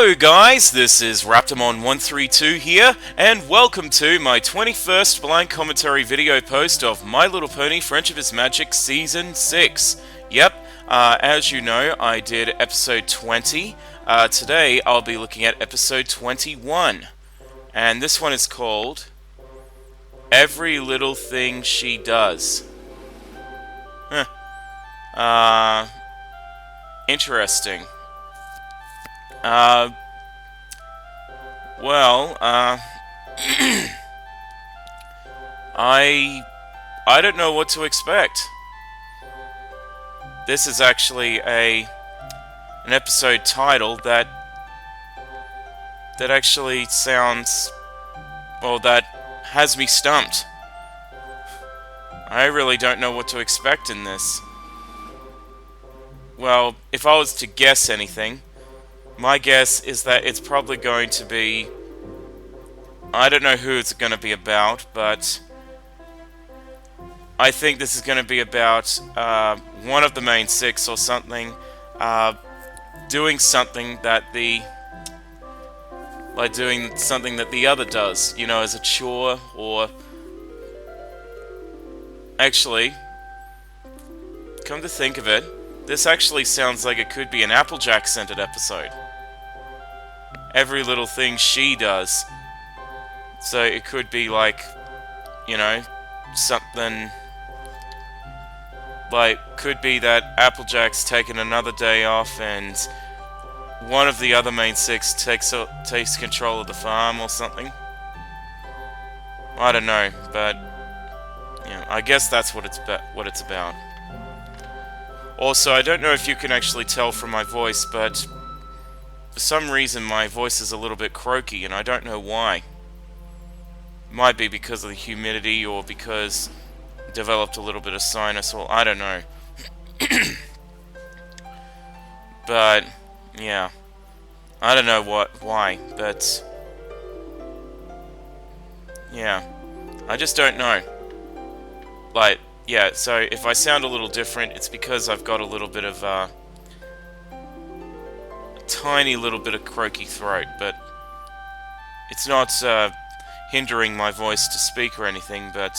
Hello guys, this is Raptormon132 here, and welcome to my 21st blind commentary video post of My Little Pony Friendship is Magic Season 6. Yep, as you know, I did episode 20. Today I'll be looking at episode 21, and this one is called Every Little Thing She Does. Interesting. I don't know what to expect. This is actually an episode title that actually sounds, well, that has me stumped. I really don't know what to expect in this. Well, if I was to guess anything, my guess is that it's probably going to be... I don't know who it's going to be about, but I think this is going to be about one of the main six or something, doing something that the... like doing something that the other does, you know, as a chore, or... Actually, come to think of it, this actually sounds like it could be an Applejack-centered episode. Every little thing she does. So it could be like, you know, something... like, could be that Applejack's taken another day off and one of the other main six takes control of the farm or something. I don't know, but... yeah, I guess that's what it's about. Also, I don't know if you can actually tell from my voice, but for some reason my voice is a little bit croaky, and I don't know why. Might be because of the humidity, or because I developed a little bit of sinus, or I don't know. But, yeah. I don't know why, but... yeah. I just don't know. Like, yeah, so if I sound a little different, it's because I've got a little bit of, a tiny little bit of croaky throat, but it's not, hindering my voice to speak or anything, but,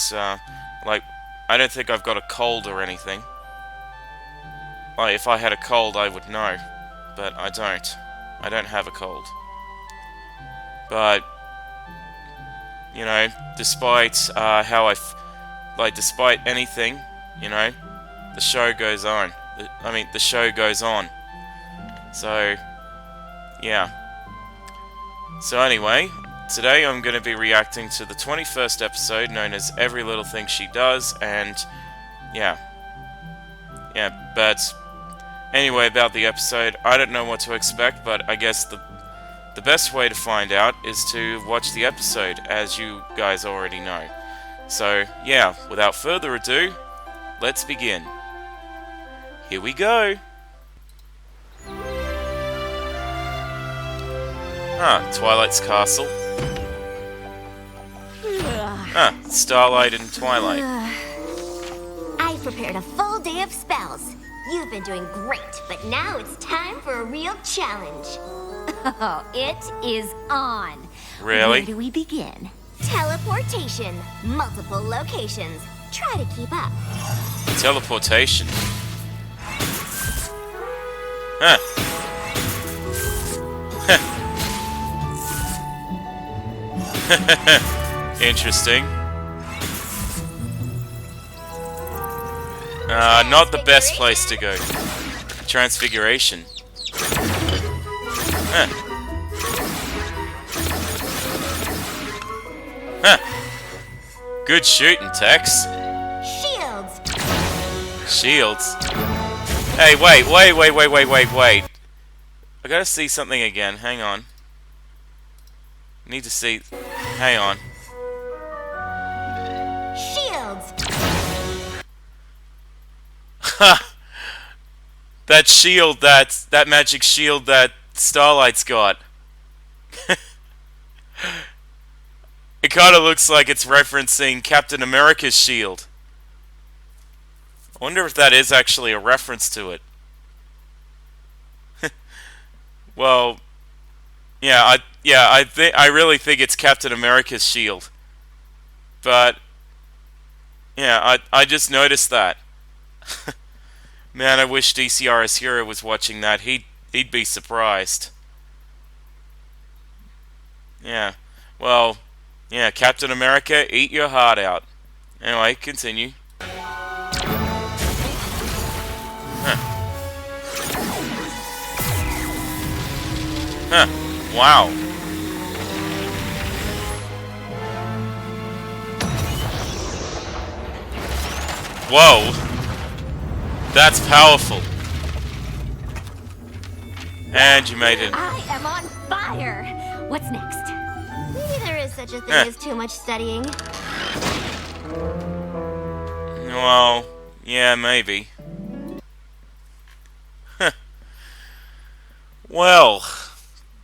like, I don't think I've got a cold or anything. Like, if I had a cold, I would know, but I don't. I don't have a cold. But, you know, despite, despite anything, you know, the show goes on. The show goes on. So, yeah. So anyway, today I'm going to be reacting to the 21st episode known as Every Little Thing She Does, and, yeah. Yeah, but, anyway, about the episode, I don't know what to expect, but I guess the best way to find out is to watch the episode, as you guys already know. So, yeah, without further ado, let's begin. Here we go! Twilight's castle. Starlight and Twilight. I've prepared a full day of spells. You've been doing great, but now it's time for a real challenge. Oh, it is on. Really? Where do we begin? Teleportation. Multiple locations. Try to keep up. Teleportation. Interesting. Not the best place to go. Transfiguration. Good shooting, Tex. Shields. Shields? Hey, wait. I gotta see something again. Hang on. Need to see... hang on. Shields. Ha! That shield, that magic shield that Starlight's got. It kind of looks like it's referencing Captain America's shield. I wonder if that is actually a reference to it. Well, I really think it's Captain America's shield. But yeah, I just noticed that. Man, I wish DCR's Hero was watching that. He'd be surprised. Yeah. Well, yeah, Captain America, eat your heart out. Anyway, continue. Huh. Huh. Wow. Whoa. That's powerful. And you made it. I am on fire. What's next? Maybe there is such a thing as too much studying. Well, yeah, maybe. Well,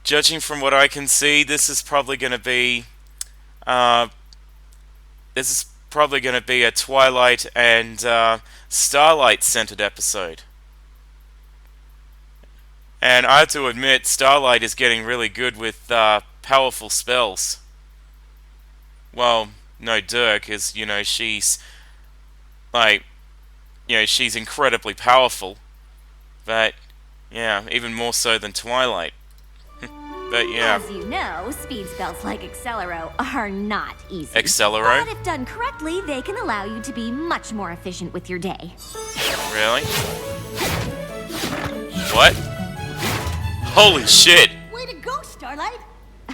judging from what I can see, this is probably going to be a Twilight and Starlight centered episode. And I have to admit, Starlight is getting really good with powerful spells. Well, no Dirk, because, she's she's incredibly powerful. But, yeah, even more so than Twilight. But, yeah. As you know, speed spells like Accelero are not easy. Accelero? But if done correctly, they can allow you to be much more efficient with your day. Really? What? Holy shit! Way to go, Starlight!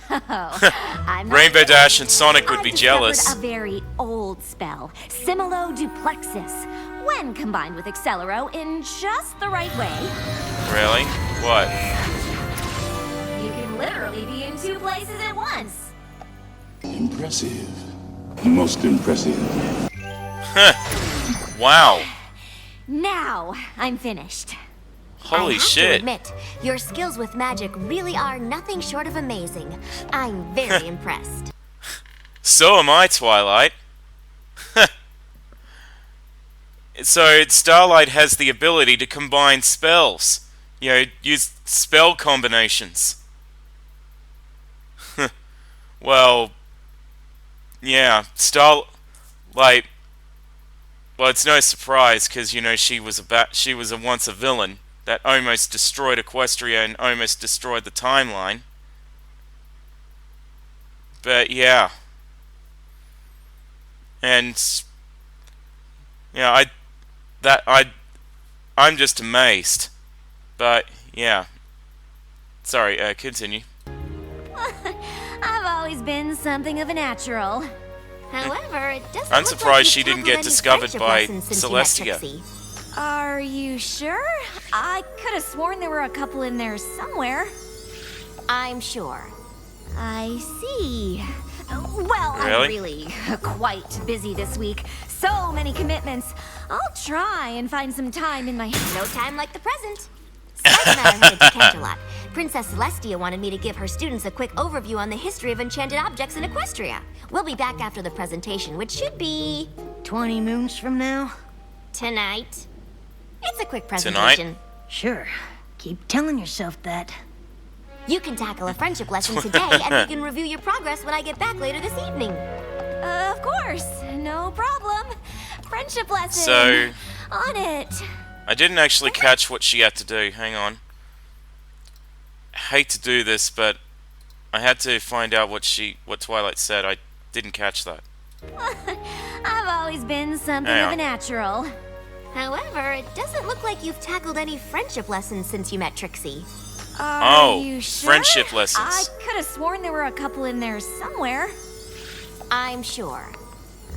I'm not Rainbow kidding. Dash and Sonic would be I've jealous. discovered a very old spell, Similo-Duplexus. When combined with Accelero in just the right way, Really? What? you can literally be in two places at once. Impressive. Most impressive. Wow. Now I'm finished. Holy I have to shit. admit, your skills with magic really are nothing short of amazing. I'm very impressed. So am I, Twilight. So Starlight has the ability to combine spells. Use spell combinations. Well, yeah, Starlight. Well, it's no surprise because she was once a villain that almost destroyed Equestria and almost destroyed the timeline. But yeah, and yeah, I'm just amazed. But yeah, sorry. Continue. I've always been something of a natural. However, it doesn't I'm look surprised like she you've didn't tackled get any discovered friendship by lessons since you met Celestia. Trixie. Are you sure? I could have sworn there were a couple in there somewhere. I'm sure. I see. Well, I'm Really? really quite busy this week. So many commitments. I'll try and find some time in my... No time like the present. Spike and I are headed to Canterlot. Princess Celestia wanted me to give her students a quick overview on the history of enchanted objects in Equestria. We'll be back after the presentation, which should be... 20 moons from now? tonight. It's a quick presentation. Sure. Keep telling yourself that. You can tackle a friendship lesson today, and we can review your progress when I get back later this evening. Of course. No problem. Friendship lesson. So On it. I didn't actually catch what she had to do. Hang on. I hate to do this, but I had to find out what Twilight said. I didn't catch that. I've always been something Hang of on. a natural. However, it doesn't look like you've tackled any friendship lessons since you met Trixie. Are Oh, you sure? friendship lessons. I could have sworn there were a couple in there somewhere. I'm sure.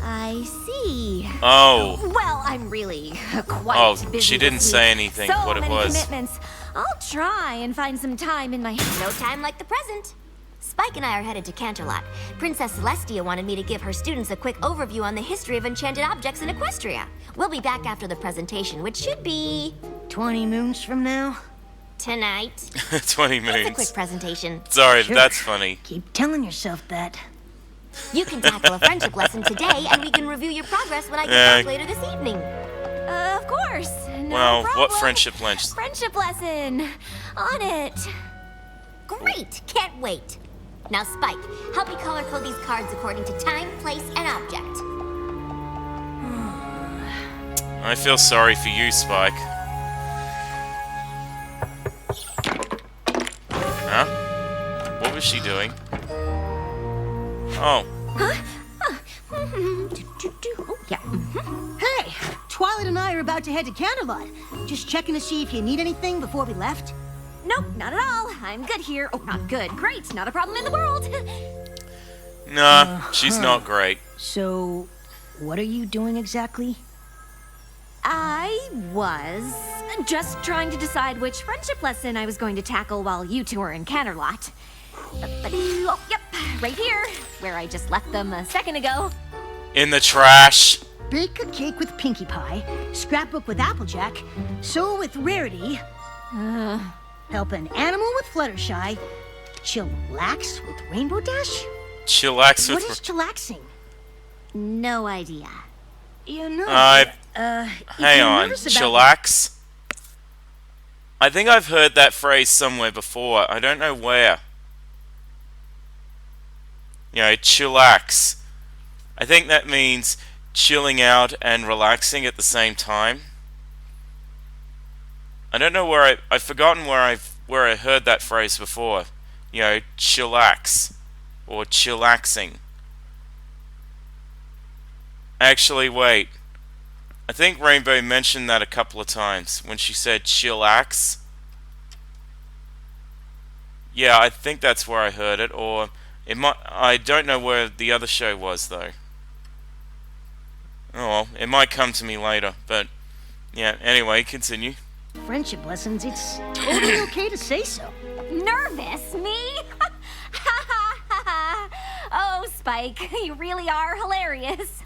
I see. Oh. Well, I'm really quite Oh, busy she didn't this say week. anything So what it many was. commitments. I'll try and find some time in my... No time like the present. Spike and I are headed to Canterlot. Princess Celestia wanted me to give her students a quick overview on the history of enchanted objects in Equestria. We'll be back after the presentation, which should be... 20 moons from now? tonight. 20 It's a quick moons. presentation. Sorry, Sure. that's funny. Keep telling yourself that. You can tackle a friendship lesson today, and we can review your progress when I get Yeah. back later this evening. Of course. No Well, problem. what friendship lesson? Friendship lesson. On it. Great! Can't wait. Now, Spike, help me color code these cards according to time, place, and object. I feel sorry for you, Spike. Huh? What was she doing? Oh. Oh, yeah. Hey, Twilight and I are about to head to Candlelight. Just checking to see if you need anything before we left. Nope, not at all. I'm good here. Oh, not good. Great. Not a problem in the world. Nah, she's not great. So, what are you doing exactly? I was just trying to decide which friendship lesson I was going to tackle while you two were in Canterlot. Oh, yep, right here, where I just left them a second ago. In the trash. Bake a cake with Pinkie Pie, scrapbook with Applejack, sew with Rarity, help an animal with Fluttershy, chillax with Rainbow Dash? Chillax What with... is chillaxing? No idea. You know, hang on. Chillax? I think I've heard that phrase somewhere before. I don't know where. You know, chillax. I think that means chilling out and relaxing at the same time. I don't know where I've forgotten where I heard that phrase before. You know, chillax or chillaxing. Actually, wait. I think Rainbow mentioned that a couple of times when she said chillax. Yeah, I think that's where I heard it, or it might. I don't know where the other show was though. Oh well, it might come to me later, but yeah. Anyway, continue. friendship lessons, it's totally okay to say so. Nervous? Me? Oh, Spike, you really are hilarious.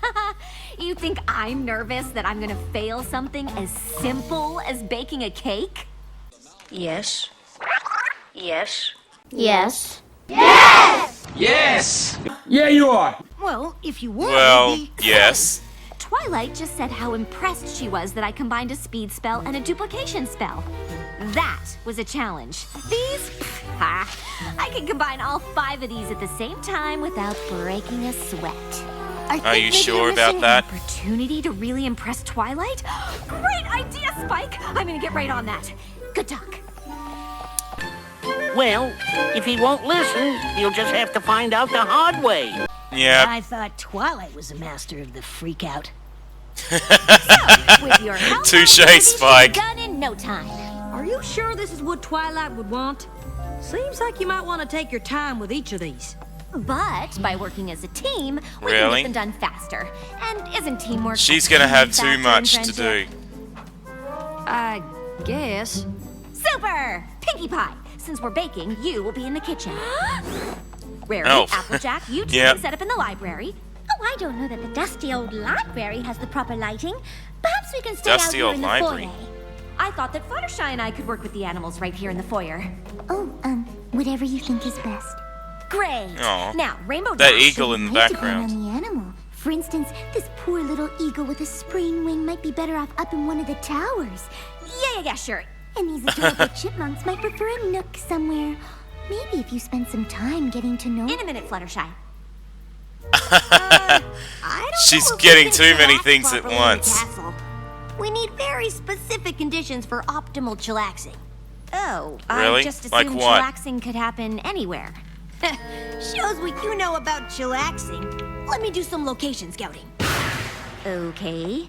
You think I'm nervous that I'm gonna fail something as simple as baking a cake? Yes. Yes. Yes. Yes! Yeah, you are! Well, if you would, Well, maybe... yes. Twilight just said how impressed she was that I combined a speed spell and a duplication spell. That was a challenge. These? I can combine all 5 of these at the same time without breaking a sweat. Are you sure about that? An opportunity to really impress Twilight? Great idea, Spike! I'm gonna get right on that. Good talk. Well, if he won't listen, you'll just have to find out the hard way. Yeah. I thought Twilight was a master of the freak out. With your help, Touche, this should be Spike. done in no time. Are you sure this is what Twilight would want? Seems like you might want to take your time with each of these. But by working as a team, we Really? can get them done faster. And isn't teamwork? She's a gonna have key too factor in much to friendship? do. I guess. Super! Pinkie Pie! Since we're baking, you will be in the kitchen. Rarity, Oh. Applejack, you two Yeah. can set up in the library. Oh, I don't know that the dusty old library has the proper lighting. Perhaps we can stay Dusty out here old in the library. foyer. I thought that Fluttershy and I could work with the animals right here in the foyer. Oh, whatever you think is best. Great! Aw. Now, Rainbow That Dash. eagle in the Might depend background. on the animal. For instance, this poor little eagle with a sprained wing might be better off up in one of the towers. Yeah, sure. And these adorable chipmunks might prefer a nook somewhere. Maybe if you spend some time getting to know... In a minute, Fluttershy. I don't She's know if getting we too can many chillax things at properly in the once. castle. We need very specific conditions for optimal chillaxing. Oh, Really? I just Like assumed what? chillaxing could happen anywhere. Shows what you know about chillaxing. Let me do some location scouting. Okay.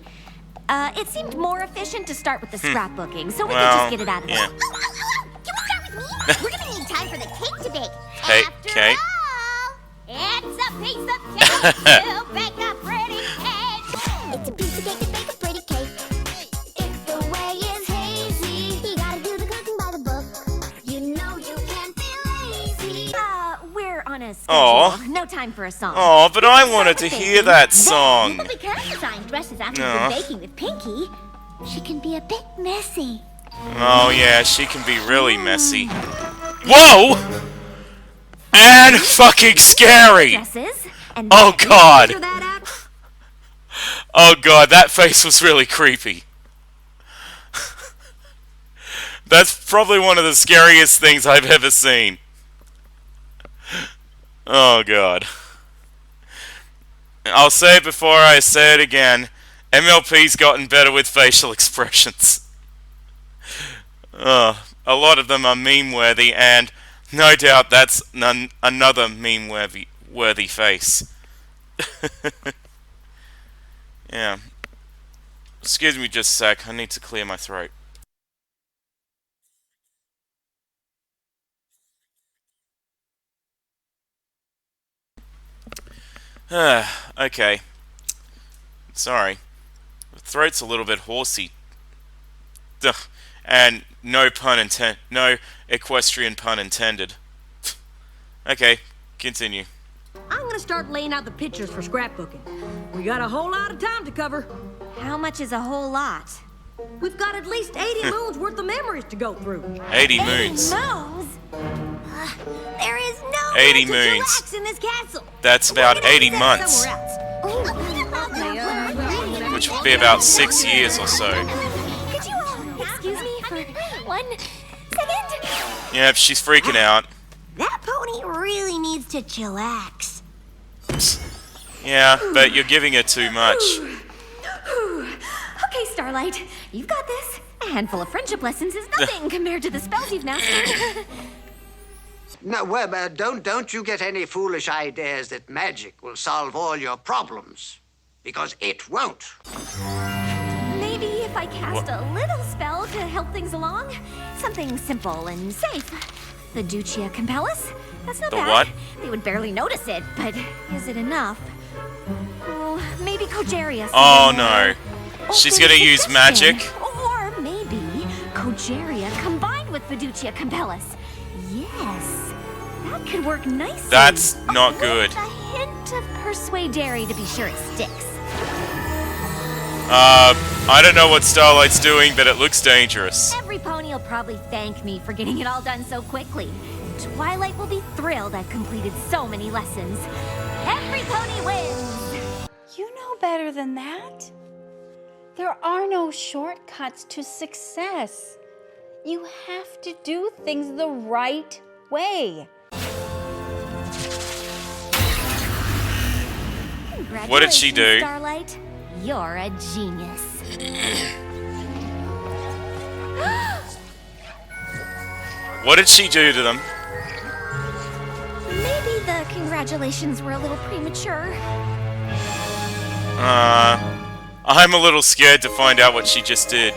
It seemed more efficient to start with the scrapbooking, so we Well, could just get it out of the yeah. way. Can we start with me? We're gonna need time for the cake to bake. Hey, After cake? all, it's a piece of cake to bake a pretty cake. It's a piece of cake to bake a pretty cake. If the way is hazy, you gotta do the cooking by the book. You know you can't be lazy. We're on a schedule. Aw. No time for a song. Oh, but I wanted to hear that song. But because Sign dresses after No. the baking with Pinkie, she can be a bit messy. Oh yeah, she can be really messy. Whoa! And fucking scary! Dresses, and Oh then god! Figure that out. Oh god, that face was really creepy. That's probably one of the scariest things I've ever seen. Oh god. I'll say it before I say it again. MLP's gotten better with facial expressions. A lot of them are meme-worthy, and no doubt that's another meme-worthy face. Yeah. Excuse me just a sec, I need to clear my throat. Okay. Sorry. The throat's a little bit horsey. Duh. And no equestrian pun intended. Okay, continue. I'm gonna start laying out the pictures for scrapbooking. We got a whole lot of time to cover. How much is a whole lot? We've got at least 80 moons worth of memories to go through. 80 moons. Moons? There is no 80 way to moons. relax in this castle. That's about We can 80 set months. somewhere else. Which would be about 6 years or so. Could you excuse me for 1 second? Yep, she's freaking out. That pony really needs to chillax. Yeah, but you're giving her too much. Okay, Starlight, you've got this. A handful of friendship lessons is nothing compared to the spells you've mastered. No, well, don't you get any foolish ideas that magic will solve all your problems. Because it won't. Maybe if I cast a little spell to help things along. Something simple and safe. The Ducia Compellus? That's not The bad. what? They would barely notice it, but is it enough? Oh, maybe Kogerius. Oh no. She's gonna use magic? Or maybe Kogeria combined with Fiducia Compellus. Yes, that could work nicely. That's not good. With a hint of Persuadere to be sure it sticks. I don't know what Starlight's doing, but it looks dangerous. Every pony will probably thank me for getting it all done so quickly. Twilight will be thrilled I've completed so many lessons. Every pony wins! You know better than that. There are no shortcuts to success. You have to do things the right way. What did she do? Starlight, you're a genius. What did she do to them? Maybe the congratulations were a little premature. I'm a little scared to find out what she just did.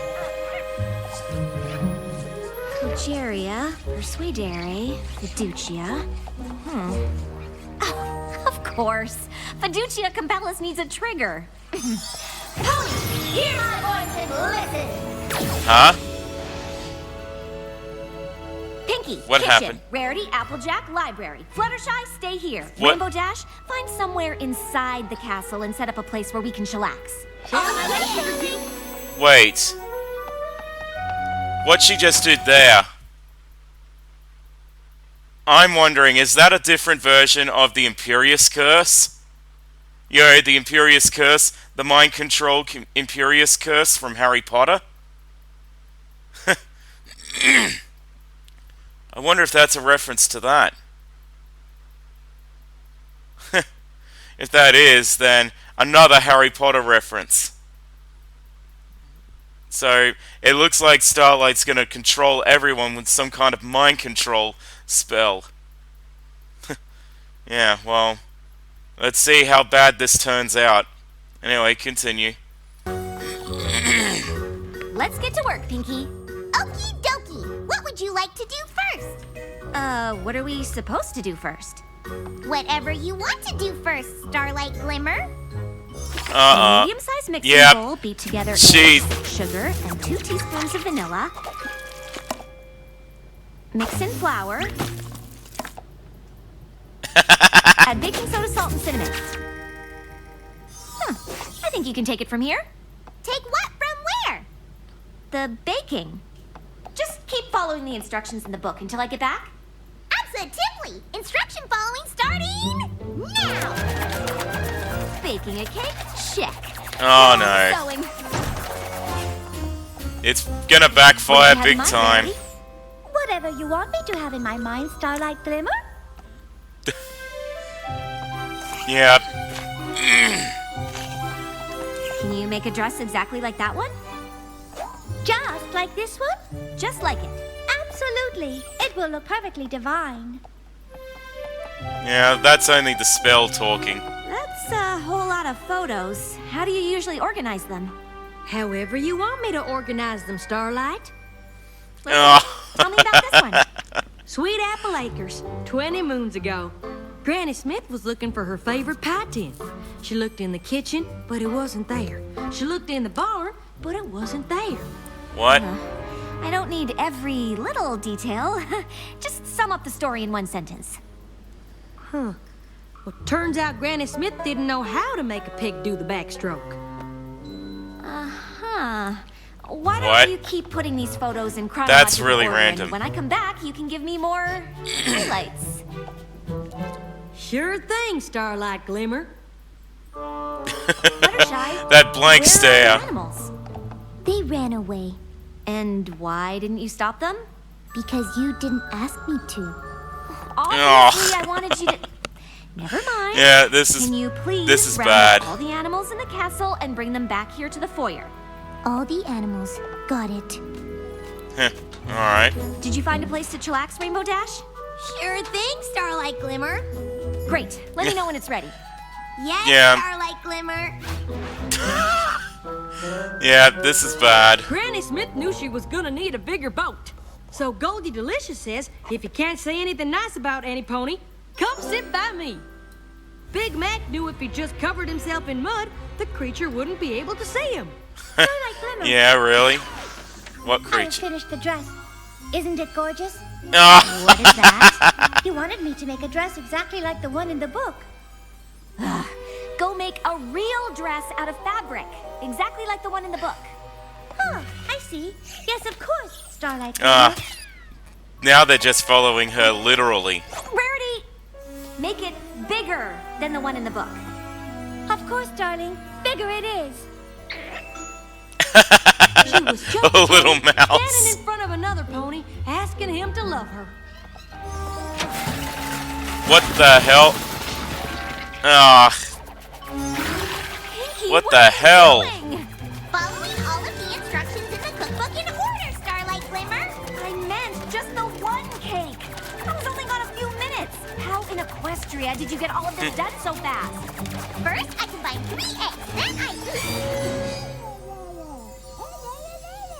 Kogeria, Persuadere, Fiducia. Oh, of course. Fiducia Compellus needs a trigger. Pony, hear my voice and listen. Huh? Pinky, What kitchen, happened? Rarity, Applejack, library. Fluttershy, stay here. What? Rainbow Dash, find somewhere inside the castle and set up a place where we can chillax. Wait. What she just did there? I'm wondering, is that a different version of the Imperious Curse? Yo, the Imperious Curse, the mind control Imperious Curse from Harry Potter? I wonder if that's a reference to that. If that is, then another Harry Potter reference. So, it looks like Starlight's gonna control everyone with some kind of mind control spell. Yeah, well, let's see how bad this turns out. Anyway, continue. Let's get to work, Pinky. Okie dokie. What would you like to do first? What are we supposed to do first? Whatever you want to do first, Starlight Glimmer. Medium-sized mixing Yep. bowl, beat together She- eggs, sugar, and 2 teaspoons of vanilla. Mix in flour. Add baking soda, salt, and cinnamon. I think you can take it from here. Take what from where? The baking. Just keep following the instructions in the book until I get back. Absolutely. Instruction following starting now. Baking a cake? Check. Oh no. Sewing. It's gonna backfire What do you big have in mind, time. Rarity? Whatever you want me to have in my mind, Starlight Glimmer. Yeah. Can you make a dress exactly like that one? Just like this one? Just like it. Absolutely. It will look perfectly divine. Yeah, that's only the spell talking. That's a whole lot of photos. How do you usually organize them? However you want me to organize them, Starlight. Oh. Tell me about this one. Sweet Apple Acres, 20 moons ago. Granny Smith was looking for her favorite pie tin. She looked in the kitchen, but it wasn't there. She looked in the barn, but it wasn't there. What? I don't need every little detail. Just sum up the story in one sentence. Huh. Well, turns out Granny Smith didn't know how to make a pig do the backstroke. Uh-huh. Why don't What? you keep putting these photos in chronological That's really order, random. and when I come back, you can give me more highlights. Sure thing, Starlight Glimmer. Fluttershy, That blank where stare. are the animals? They ran away And why didn't you stop them? because you didn't ask me to. Obviously, I wanted you to... Never mind. Yeah, this is Can you please this is round bad. up all the animals in the castle and bring them back here to the foyer? All the animals. Got it. Alright. Did you find a place to chillax, Rainbow Dash? Sure thing, Starlight Glimmer. Great. Let me know when it's ready. Yes, Yeah. Starlight Glimmer. Yeah, this is bad. Granny Smith knew she was gonna need a bigger boat. So Goldie Delicious says, if you can't say anything nice about Annie Pony, come sit by me. Big Mac knew if he just covered himself in mud, the creature wouldn't be able to see him. Starlight Glimmer. Yeah, really? What I have creature? finished the dress. Isn't it gorgeous? Ah. What is that? You wanted me to make a dress exactly like the one in the book. Go make a real dress out of fabric, exactly like the one in the book. Huh, I see. Yes, of course, Starlight Ah. Glimmer. Now they're just following her literally. Rarity, make it bigger than the one in the book. Of course, darling. Bigger it is. She was just A little standing mouse. in front of another pony, asking him to love her. What the hell? Ah. Pinky, What are the you hell? doing? Following all of the instructions in the cookbook in order, Starlight Glimmer. I meant just the one cake. I was only gone a few minutes. How in Equestria did you get all of this done so fast? First, I combine 3 eggs. Then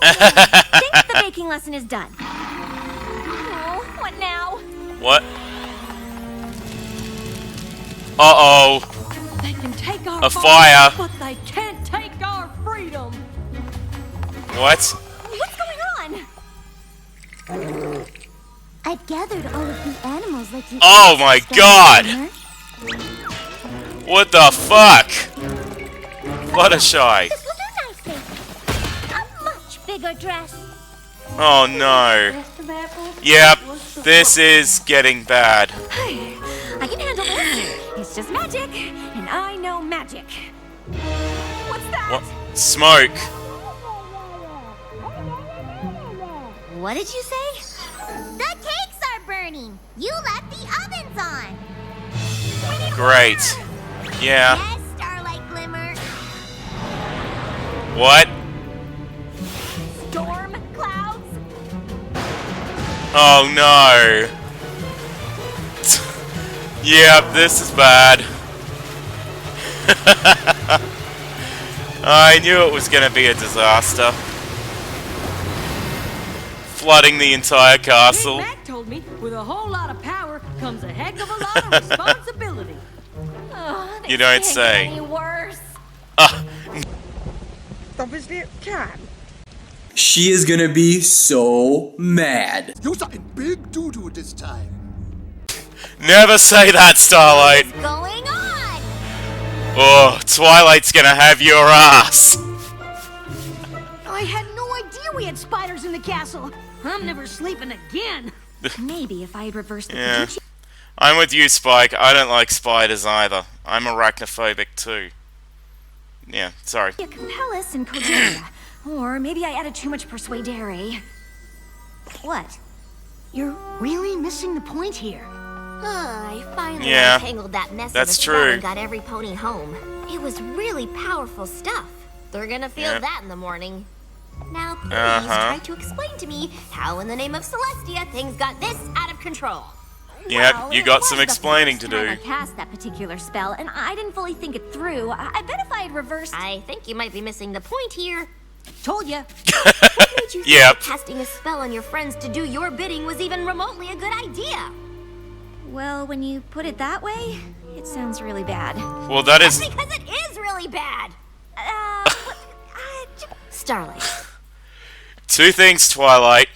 Think the baking lesson is done. Oh, what now? What? Uh-oh. They can take our A farm, fire. but they can't take our freedom. What? What's going on? I've gathered all of the animals like you Oh asked, my Starlight God. Glimmer. What the fuck? Fluttershy. This will do nicely. A much bigger dress. Oh no. Yep, this is getting bad. I can handle this. It's just magic, and I know magic. What's that? What? Smoke. What did you say? The cakes are burning. You left the ovens on. Great. Yeah. Yes, Starlight Glimmer. What? Storm clouds? Oh no. Yep, this is bad. I knew it was gonna be a disaster. Flooding the entire Big castle. Mac told me, with a whole lot of power comes a heck of a lot of responsibility. Oh, You this don't can't say. get any worse. She is gonna be so mad. You're something big doo-doo this time. Never say that, Starlight. What's going on? Oh, Twilight's gonna have your ass. I had no idea we had spiders in the castle. I'm never sleeping again. Maybe if I had reversed the Yeah. Pikachu- I'm with you, Spike. I don't like spiders either. I'm arachnophobic too. Yeah, sorry. Capellus and Cordelia. Or maybe I added too much persuadere. What? You're really missing the point here. I finally Yeah, untangled that mess that's of a spell true. and got every pony home. It was really powerful stuff. They're gonna feel Yep. that in the morning. Now, please Uh-huh. try to explain to me how, in the name of Celestia, things got this out of control. Yep, Well, you it got was some the explaining to first time do. I cast that particular spell, and I didn't fully think it through. I bet if I had reversed... I think you might be missing the point here. Told ya. What made you think Yep. casting a spell on your friends to do your bidding was even remotely a good idea? Well, when you put it that way, it sounds really bad. Well, that is... Because it is really bad. Starlight. Two things, Twilight.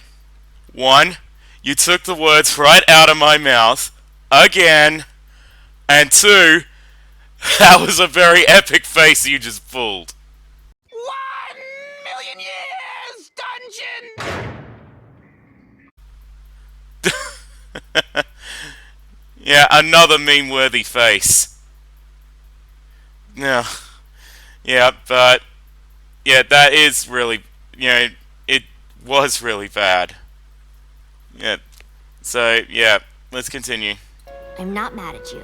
One, you took the words right out of my mouth. Again. And two, that was a very epic face you just pulled. 1,000,000 years dungeon! Yeah, another meme-worthy face. Yeah, but... Yeah, that is really... You know, it was really bad. Yeah. So, yeah, let's continue. I'm not mad at you,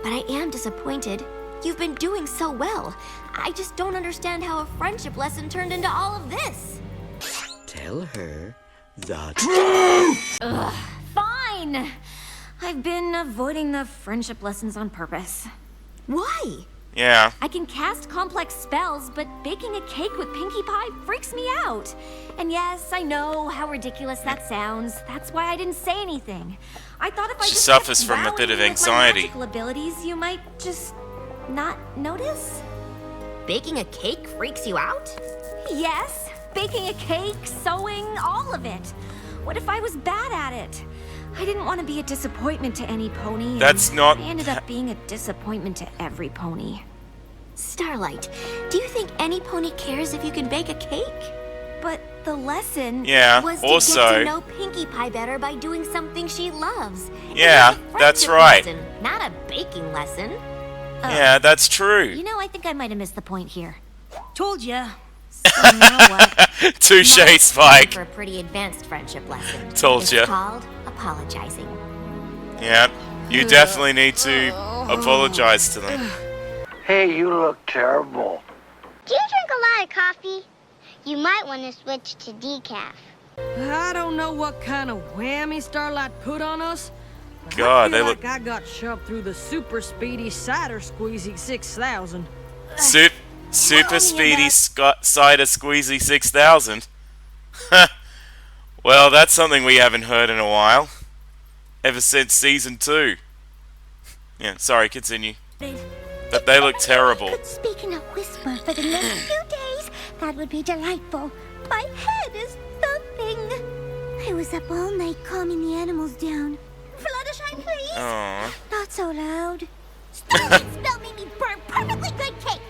but I am disappointed. You've been doing so well. I just don't understand how a friendship lesson turned into all of this. Tell her the Ugh, fine! I've been avoiding the friendship lessons on purpose. Why? Yeah. I can cast complex spells, but baking a cake with Pinkie Pie freaks me out. And yes, I know how ridiculous that sounds. That's why I didn't say anything. I thought if I She just suffers kept from a bit wowing of you with anxiety. my magical abilities, you might just not notice. Baking a cake freaks you out? Yes, baking a cake, sewing, all of it. What if I was bad at it? I didn't want to be a disappointment to any pony. and That's not- I ended up being a disappointment to every pony. Starlight, do you think any pony cares if you can bake a cake? But the lesson Yeah, was to also... get to know Pinkie Pie better by doing something she loves. It Yeah, was a that's friendship right. lesson, not a baking lesson. Yeah, that's true. You know, I think I might have missed the point here. Told ya. So now what? Touche, Now, Spike. for a pretty advanced friendship lesson. Told It's ya. called apologizing. Yeah, you definitely need to apologize to them. Hey, you look terrible. Do you drink a lot of coffee? You might want to switch to decaf. I don't know what kind of whammy Starlight put on us. but God, I they feel look- like I got shoved through the super speedy cider squeezy 6000. Super Speedy Cider Squeezy 6000. Well, that's something we haven't heard in a while. Ever since Season 2. Yeah, sorry, continue. But they look terrible. Could speak in a whisper for the next few days. That would be delightful. My head is thumping. I was up all night calming the animals down. Fluttershy, please. Aww. Not so loud. Starlight spell made me burn perfectly good cake.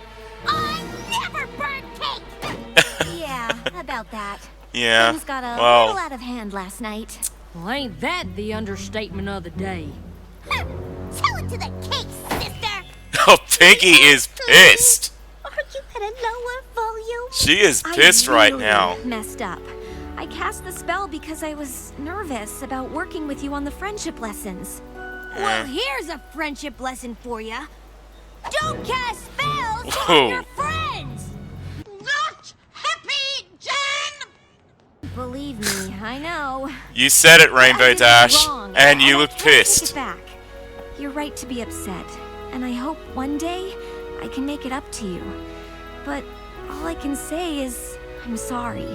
I never burn cake. Yeah, about that. Yeah, Things got a well- little out of hand last night. Well, ain't that the understatement of the day? Tell it to the cake, sister. Oh, Pinky is pissed. Are you at a lower volume? She is pissed right now. Messed up. I cast the spell because I was nervous about working with you on the friendship lessons. Well, here's a friendship lesson for ya. Don't cast spells Whoa. on your friends. Not happy, Jen. Believe me, I know. You said it, I Rainbow did Dash, wrong, and you I look can't take it pissed. back. You're right to be upset, and I hope one day I can make it up to you. But all I can say is I'm sorry.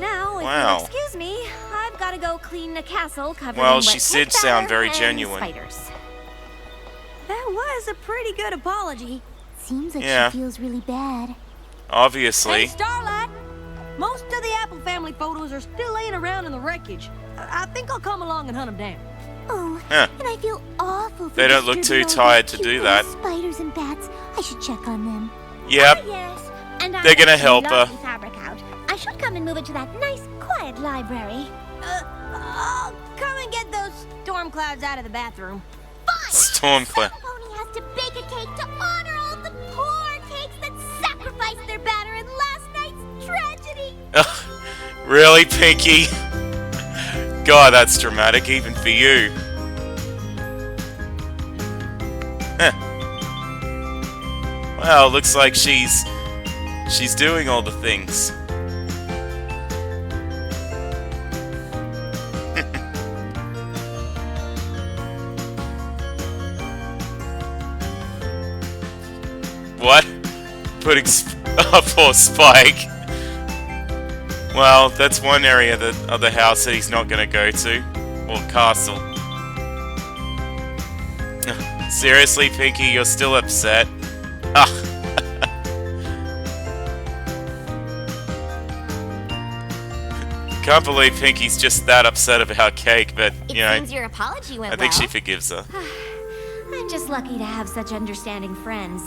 Now, if Wow. you'll excuse me, I've got to go clean a castle covered Well, in she wet did cake sound batter very and genuine. spiders. That was a pretty good apology. Seems like Yeah. she feels really bad. Hey, Obviously. Starlight. Most of the Apple family photos are still laying around in the wreckage. I think I'll come along and hunt them down. Oh, Huh. and I feel awful for They don't look too disturbing all tired those to do cute that. little spiders and bats. I should check on them. Yep. Yes, and They're gonna help her. fabric out. I should come and move it to that nice, quiet library. I'll come and get those storm clouds out of the bathroom. Storm Cloud. Pony has to bake a cake to honor all the poor cakes that sacrificed their batter in last night's tragedy. Really, Pinky? God, that's dramatic, even for you. Well, looks like she's doing all the things. What? Putting poor Spike. Well, that's one area of the house that he's not going to go to. Or castle. Seriously, Pinky, you're still upset? Ah. Can't believe Pinky's just that upset about cake, but, you know, seems your apology went I think well. she forgives her. I'm just lucky to have such understanding friends.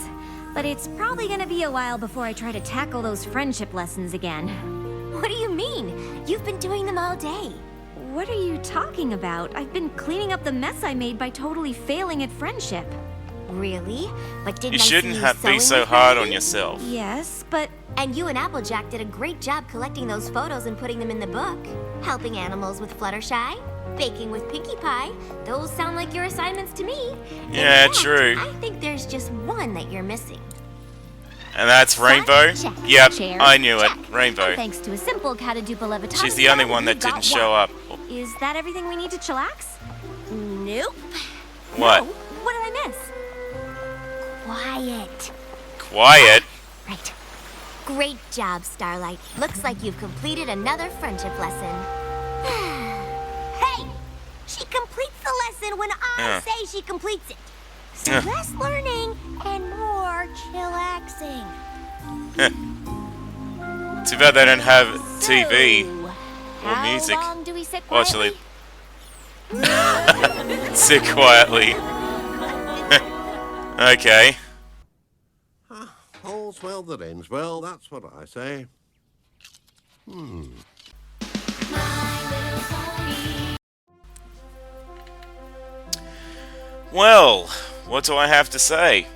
But it's probably gonna be a while before I try to tackle those friendship lessons again. What do you mean? You've been doing them all day. What are you talking about? I've been cleaning up the mess I made by totally failing at friendship. Really? But didn't You I see shouldn't you have be sewing so with hard on Ruby? yourself. Yes, but... And you and Applejack did a great job collecting those photos and putting them in the book. Helping animals with Fluttershy, baking with Pinkie Pie. Those sound like your assignments to me. Yeah, In fact, true. I think there's just one that you're missing. And that's Rainbow? Check. Yep, Chair. I knew it. Check. Rainbow. And thanks to a simple catadupa levitation She's the only spell, one that you got didn't show one. up. Is that everything we need to chillax? Nope. What? No. What did I miss? Quiet. Quiet? Right. Great job, Starlight. Looks like you've completed another friendship lesson. Hey! She completes the lesson when I say she completes it. So less learning and more chillaxing. Too bad they don't have TV or How music. long do we sit Or quietly? actually, sit quietly. Okay. All's well that ends well, that's what I say. Well, what do I have to say?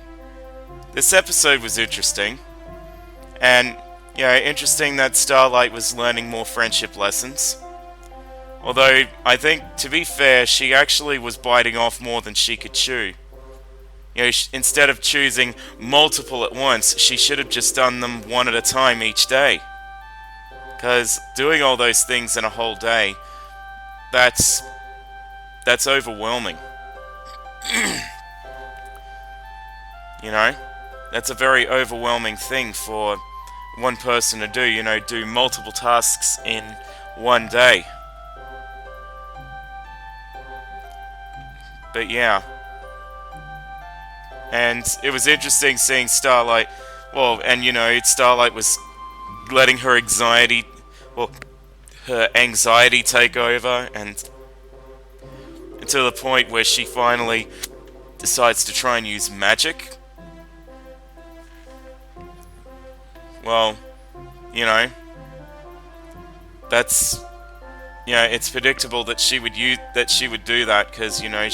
This episode was interesting. And, yeah, interesting that Starlight was learning more friendship lessons. Although, I think, to be fair, she actually was biting off more than she could chew. You know, instead of choosing multiple at once, she should have just done them one at a time each day. Because doing all those things in a whole day, that's overwhelming. You know? That's a very overwhelming thing for one person to do, you know, do multiple tasks in one day. But yeah. And it was interesting seeing Starlight, well, and you know, Starlight was letting her anxiety take over, and to the point where she finally decides to try and use magic. Well, you know, that's, you know, it's predictable that she would do that, because, you know,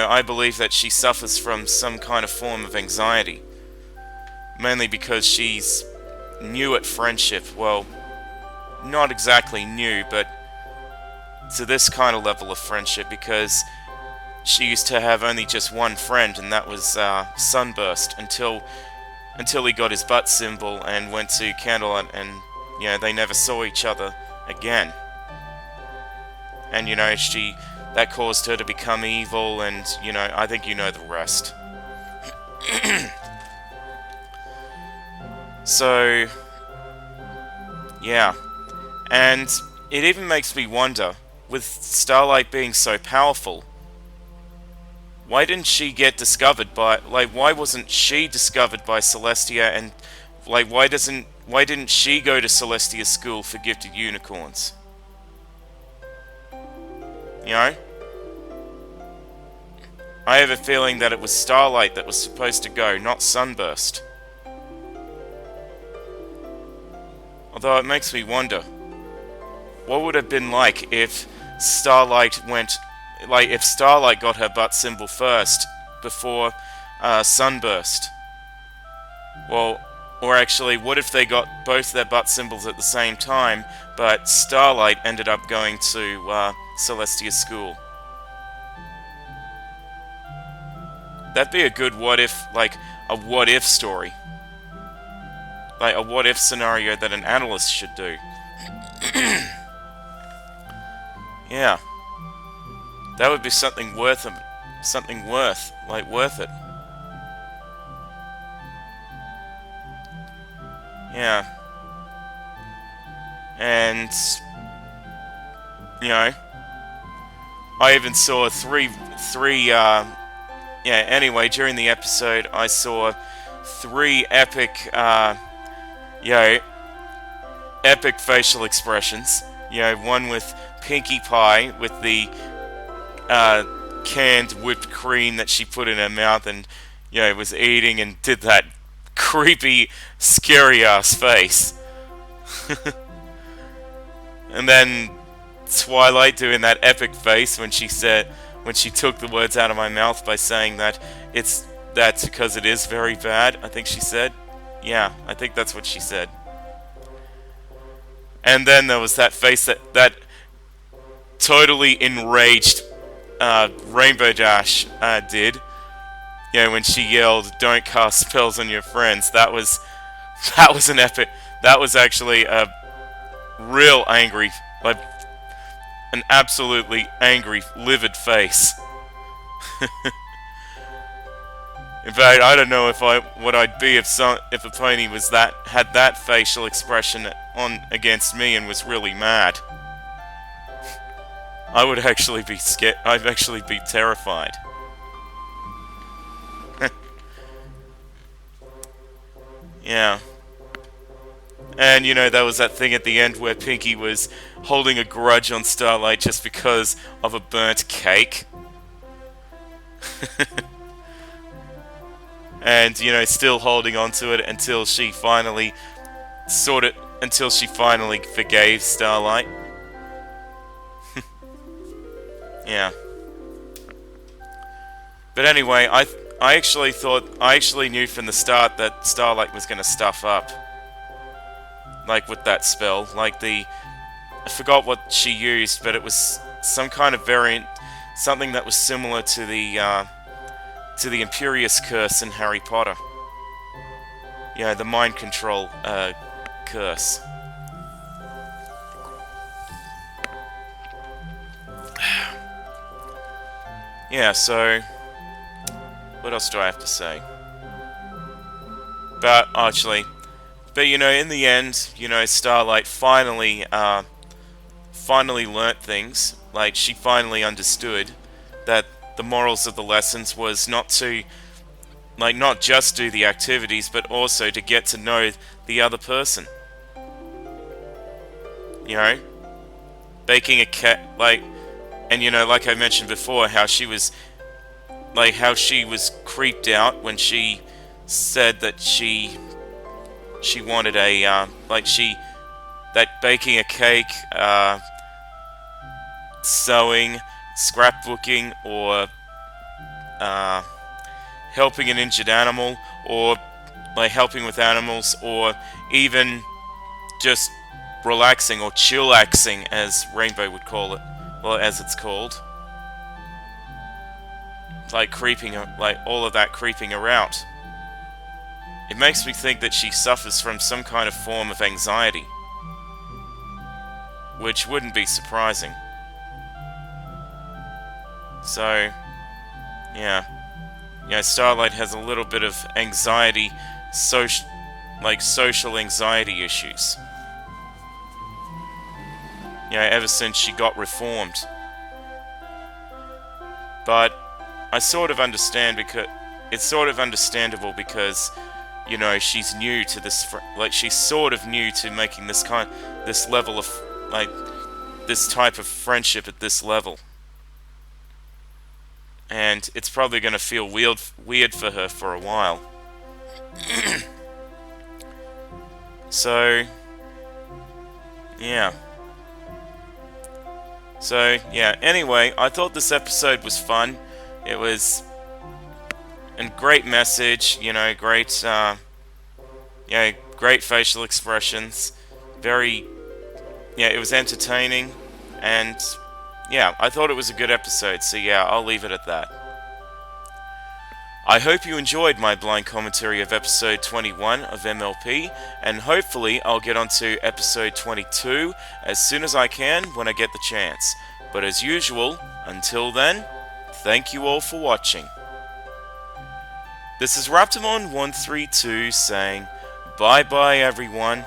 I believe that she suffers from some kind of form of anxiety. Mainly because she's new at friendship. Well, not exactly new, but to this kind of level of friendship, because she used to have only just one friend, and that was Sunburst, until he got his butt symbol and went to Candlelight, and, you know, they never saw each other again. And, you know, that caused her to become evil, and, you know, I think you know the rest. So, yeah. And it even makes me wonder, with Starlight being so powerful, why didn't she get discovered by, like, why wasn't she discovered by Celestia, and, like, why didn't she go to Celestia's school for gifted unicorns? You know? I have a feeling that it was Starlight that was supposed to go, not Sunburst. Although it makes me wonder, what would it have been like if Starlight got her butt symbol first, before Sunburst? Well, or actually, what if they got both their butt symbols at the same time, but Starlight ended up going to Celestia's school? that'd be a good what if, like a what if story. Like a what if scenario that an analyst should do. Yeah. That would be something worth it. Yeah. And you know, I even saw anyway, during the episode I saw 3 epic epic facial expressions. One with Pinkie Pie with the canned whipped cream that she put in her mouth and was eating and did that creepy, scary ass face. And then Twilight doing that epic face when she took the words out of my mouth by saying that that's because it is very bad, I think she said. Yeah, I think that's what she said. And then there was that face that totally enraged Rainbow Dash did. When she yelled, "Don't cast spells on your friends." That was an epic. That was actually a real angry, like an absolutely angry, livid face. In fact, I don't know what I'd be if a pony had that facial expression on against me and was really mad. I would actually be scared. I'd actually be terrified. Yeah. And there was that thing at the end where Pinkie was holding a grudge on Starlight just because of a burnt cake. And still holding on to it until she finally forgave Starlight. Yeah. But anyway, I actually knew from the start that Starlight was going to stuff up. Like with that spell, I forgot what she used, but it was some kind of variant, something that was similar to the Imperious Curse in Harry Potter. The mind control curse. Yeah, so what else do I have to say? But in the end, Starlight finally learnt things. Like, she finally understood that the morals of the lessons was not just do the activities, but also to get to know the other person. Baking a cake, and like I mentioned before, how she was creeped out when she said that she wanted that baking a cake, sewing, scrapbooking, or helping an injured animal, or helping with animals, or even just relaxing or chillaxing, as Rainbow would call it, as it's called. All of that creeping her out. It makes me think that she suffers from some kind of form of anxiety, which wouldn't be surprising. So, yeah. Starlight has a little bit of anxiety, social anxiety issues. Ever since she got reformed. But I sort of understand, because it's sort of understandable, because she's new to this. She's sort of new to making this level of this type of friendship at this level, and it's probably going to feel weird for her for a while. So, yeah. Anyway, I thought this episode was fun. It was a great message, great facial expressions. It was entertaining, and I thought it was a good episode, so I'll leave it at that. I hope you enjoyed my blind commentary of episode 21 of MLP, and hopefully I'll get onto episode 22 as soon as I can when I get the chance. But as usual, until then, thank you all for watching. This is Raptormon 132 saying bye bye everyone.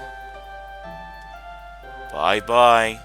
Bye bye.